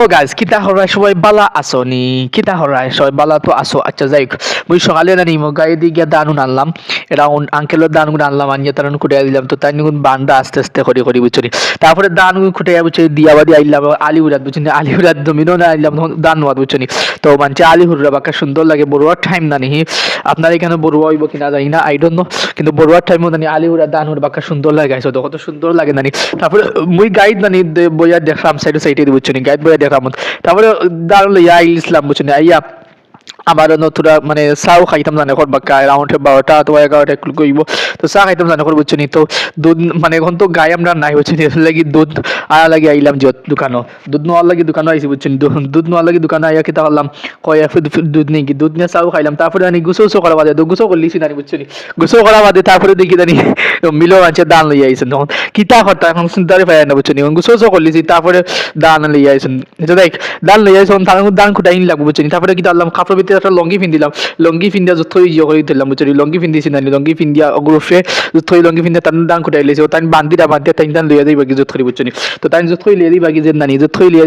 তো গাইজ কিতা হরাই সবাই বালা আসো নি কিতা হরাই সবাই বালা তো আসো আচ্ছা যাই হোক মুই সকালে না নিমো গায়ে দিয়ে গিয়া দানুন আনলাম এটা আঙ্কেলের দানুন আনলাম আনিয়ে তার কুটিয়া দিলাম তো তাই নিগুন বান্দা আস্তে আস্তে করি করি বুঝছি তারপরে দান কুটিয়া বুঝছি দিয়া বাদি আইলাম আলি উড়াত বুঝছি আলি উড়াত জমিনও না আইলাম দান নোয়াদ বুঝছি তো মানছে আলি হুররা বাক্কা সুন্দর লাগে বড়ুয়ার টাইম না নিহি আপনার এখানে বড়ুয়া হইব কিনা জানি না আই ডোন্ট নো কিন্তু বড়ুয়ার টাইমও জানি আলি উড়া দান হুর বাক্কা সুন্দর লাগে আইসো তো কত সুন্দর লাগে নানি তারপরে মুই গাইড নানি বইয়া দেখলাম সাইডে সাইডে বুঝছি গাইড বইয়া দেখলাম তারপরে দাঁড়ালো ইয়া ইসলাম বুঝছেন আইয়া আমার নতুরা মানে চাও খাইতাম জানে কর বাক্কা রাউন্ড 12টা অথবা 11টা একটু কইব তো চা খাইতাম জানে কর বুঝছেন তো দুধ মানে এখন তো গায়ে আমরা নাই বুঝছেন এর লাগি দুধ আয়া লাগি আইলাম যে দোকানও দুধ নেওয়ার লাগি দোকানও আইছি বুঝছেন দুধ নেওয়ার লাগি দোকানে আইয়া কিতা করলাম কয়া দুধ নেই কি দুধ নিয়ে চাও খাইলাম তারপরে আনি গুছো করা বাদে তো গুছো করলিছি নানি বুঝছেন গুছো করা বাদে তারপরে দেখি জানি মিলো আনছে দান লইয়া আইছেন তখন কিতা করতা এখন চিন্তারে পাই না বুঝছেন গুছো করলিছি তারপরে দান লইয়া আইছেন এটা দেখ দান লইয়া আইছেন তার দান খুঁটাই লাগবে বুঝছেন তারপরে কিতা করলাম কাপড় ভিতরে একটা লঙ্গি পিন্দিলাম লঙ্গি পিন্দিয়া যত ইয়ে করে দিলাম বুঝছি লঙ্গি পিন্দিছি নানি লঙ্গি পিন্দিয়া অগ্রফে যত লঙ্গি পিন্দিয়া তার দান খুঁটাই লেছে তাই বান্দিরা বান্দিয়া তাই দান লইয়া যাই বাকি যত করে বুঝছি তো তাই যত লিয়ে দিই বাকি যে নানি যত লিয়ে